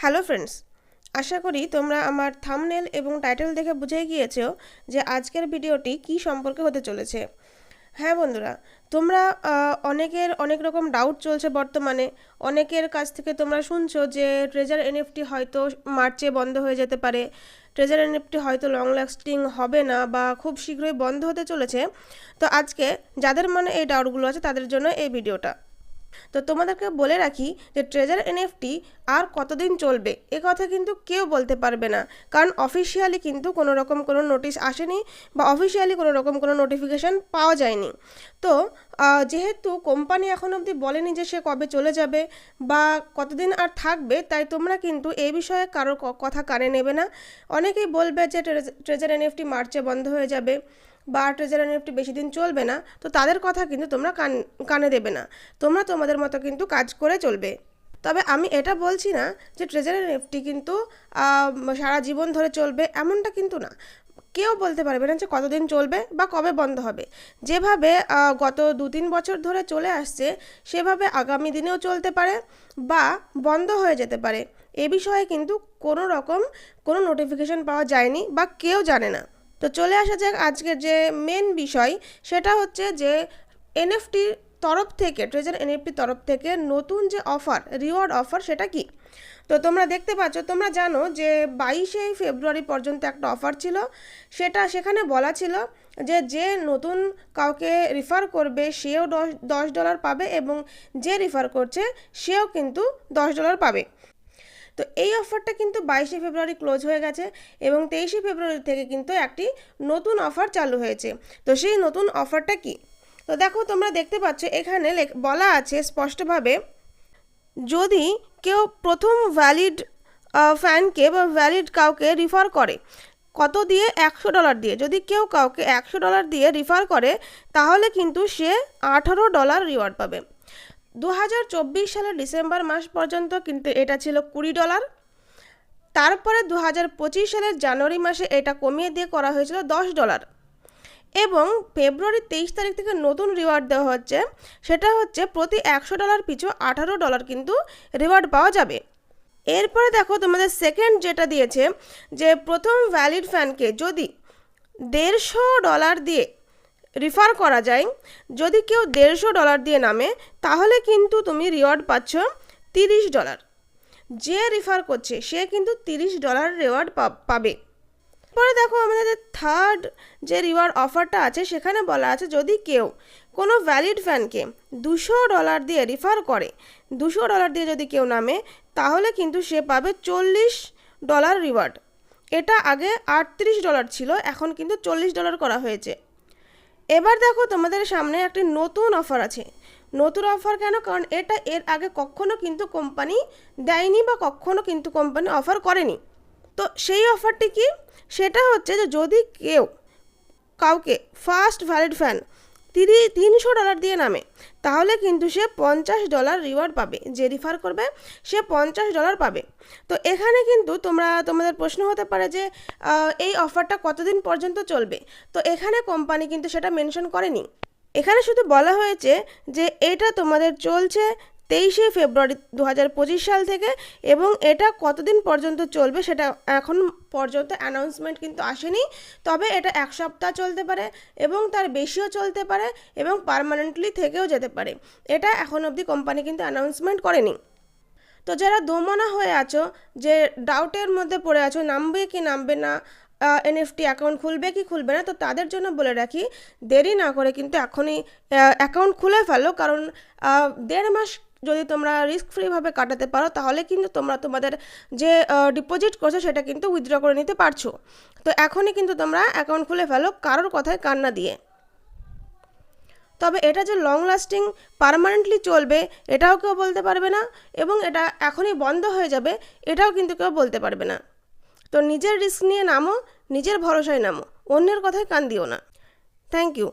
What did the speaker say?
Hello friends, আশা করি তোমরা আমার থাম্বনেল এবং টাইটেল দেখে বুঝেই গিয়েছো যে আজকের ভিডিওটি কী সম্পর্কে হতে চলেছে। হ্যাঁ বন্ধুরা, তোমরা অনেকের অনেক রকম ডাউট চলছে বর্তমানে। অনেকের কাছ থেকে তোমরা শুনছো যে ট্রেজার এনএফটি হয়তো মার্চে বন্ধ হয়ে যেতে পারে, ট্রেজার এনএফটি হয়তো লং লাস্টিং হবে না বা খুব শীঘ্রই বন্ধ হতে চলেছে। তো আজকে যাদের মনে এই ডাউটগুলো আছে তাদের জন্য এই ভিডিওটা। তো তোমাদেরকে বলে রাখি যে ট্রেজার এনএফটি আর কতদিন চলবে এ কথা কিন্তু কেউ বলতে পারবে না, কারণ অফিসিয়ালি কিন্তু কোনো রকম কোনো নোটিশ আসেনি বা অফিসিয়ালি কোনো রকম কোনো নোটিফিকেশান পাওয়া যায়নি। তো যেহেতু কোম্পানি এখন অবধি বলেনি যে সে কবে চলে যাবে বা কতদিন আর থাকবে, তাই তোমরা কিন্তু এই বিষয়ে কারোর কথা কানে নেবে না। অনেকেই বলবে যে ট্রেজার এনএফটি মার্চে বন্ধ হয়ে যাবে বা ট্রেজার এনএফটি বেশি দিন চলবে না, তো তাদের কথা কিন্তু তোমরা কানে দেবে না। তোমরা তোমাদের মতো কিন্তু কাজ করে চলবে। তবে আমি এটা বলছি না যে ট্রেজার এনএফটি কিন্তু সারা জীবন ধরে চলবে, এমনটা কিন্তু না। কেউ বলতে পারবে না যে কতদিন চলবে বা কবে বন্ধ হবে। যেভাবে গত 2-3 বছর ধরে চলে আসছে সেভাবে আগামী দিনেও চলতে পারে বা বন্ধ হয়ে যেতে পারে। এ বিষয়ে কিন্তু কোনো রকম কোনো নোটিফিকেশান পাওয়া যায়নি বা কেউ জানে না। তো চলে আসা যাক আজকের যে মেন বিষয়, সেটা হচ্ছে যে এনএফটির তরফ থেকে, ট্রেজার এনএফটির তরফ থেকে নতুন যে অফার, রিওয়ার্ড অফার, সেটা কি। তো তোমরা দেখতে পাচ্ছ, তোমরা জানো যে 22শে ফেব্রুয়ারি পর্যন্ত একটা অফার ছিল। সেখানে বলা ছিল যে যে নতুন কাউকে রিফার করবে সেও $10 পাবে এবং যে রিফার করছে সেও কিন্তু $10 পাবে। তো এই অফারটা কিন্তু 22শে ফেব্রুয়ারি ক্লোজ হয়ে গেছে এবং 23শে ফেব্রুয়ারি থেকে কিন্তু একটি নতুন অফার চালু হয়েছে। তো সেই নতুন অফারটা কি, তো দেখো তোমরা দেখতে পাচ্ছ এখানে বলা আছে স্পষ্টভাবে, যদি কেউ প্রথম ভ্যালিড ফ্যানকে বা ভ্যালিড কাউকে রিফার করে, কত দিয়ে, $100 দিয়ে, যদি কেউ কাউকে $100 দিয়ে রিফার করে তাহলে কিন্তু সে $18 রিওয়ার্ড পাবে। 2024 সালের ডিসেম্বর মাস পর্যন্ত কিন্তু এটা ছিল $20। তারপরে 2025 সালের জানুয়ারি মাসে এটা কমিয়ে দিয়ে করা হয়েছিল $10 এবং ফেব্রুয়ারি 23 তারিখ থেকে নতুন রিওয়ার্ড দেওয়া হচ্ছে, সেটা হচ্ছে প্রতি $100 পিছু $18 কিন্তু রিওয়ার্ড পাওয়া যাবে। এরপরে দেখো তোমাদের সেকেন্ড যেটা দিয়েছে, যে প্রথম ভ্যালিড ফ্যানকে যদি $150 দিয়ে রিফার করা যায়, যদি কেউ $150 দিয়ে নামে তাহলে কিন্তু তুমি রিওয়ার্ড পাচ্ছ $30। যে রিফার করছে সে কিন্তু $30 রিওয়ার্ড পাবে। পরে দেখো আমাদের থার্ড যে রিওয়ার্ড অফারটা আছে, সেখানে বলা আছে যদি কেউ কোনো ভ্যালিড ফ্যানকে $200 দিয়ে রিফার করে, $200 দিয়ে যদি কেউ নামে তাহলে কিন্তু সে পাবে $40 রিওয়ার্ড। এটা আগে $38 ছিল, এখন কিন্তু $40 করা হয়েছে। এবার দেখো তোমাদের সামনে একটি নতুন অফার আছে। নতুন অফার কেন, কারণ এটা এর আগে কখনো কিন্তু কোম্পানি দেয়নি বা কখনো কিন্তু কোম্পানি অফার করেনি। তো সেই অফারটি কি, সেটা হচ্ছে যে যদি কেউ কাউকে ফার্স্ট ভ্যালিড ফ্যান $300 দিয়ে নামে তাহলে কিন্তু সে $50 রিওয়ার্ড পাবে। যে রিফার করবে সে $50 পাবে। তো এখানে কিন্তু তোমাদের প্রশ্ন হতে পারে যে এই অফারটা কতদিন পর্যন্ত চলবে। তো এখানে কোম্পানি কিন্তু সেটা মেনশন করেনি। এখানে শুধু বলা হয়েছে যে এটা তোমাদের চলছে 23শে ফেব্রুয়ারি 2025 সাল থেকে এবং এটা কতদিন পর্যন্ত চলবে সেটা এখন পর্যন্ত অ্যানাউন্সমেন্ট কিন্তু আসেনি। তবে এটা 1 সপ্তাহ চলতে পারে এবং তার বেশিও চলতে পারে এবং পার্মানেন্টলি থেকেও যেতে পারে। এটা এখন অবধি কোম্পানি কিন্তু অ্যানাউন্সমেন্ট করেনি। তো যারা দোমনা হয়ে আছো, যে ডাউটের মধ্যে পড়ে আছো নামবে কি নামবে না, এনএফটি অ্যাকাউন্ট খুলবে কি খুলবে না, তো তাদের জন্য বলে রাখি দেরি না করে কিন্তু এখনই অ্যাকাউন্ট খুলে ফেলো। কারণ 1.5 মাস যদি তোমরা রিস্ক ফ্রিভাবে কাটাতে পারো তাহলে কিন্তু তোমরা তোমাদের যে ডিপোজিট করছো সেটা কিন্তু উইথড্র করে নিতে পারছো। তো এখনই কিন্তু তোমরা অ্যাকাউন্ট খুলে ফেলো, কারোর কথায় কান না দিয়ে। তবে এটা যে লং লাস্টিং পার্মানেন্টলি চলবে এটাও কেউ বলতে পারবে না এবং এটা এখনই বন্ধ হয়ে যাবে এটাও কিন্তু কেউ বলতে পারবে না। তো নিজের রিস্ক নিয়ে নামো, নিজের ভরসায় নামো, অন্যের কথায় কান দিও না। Thank you.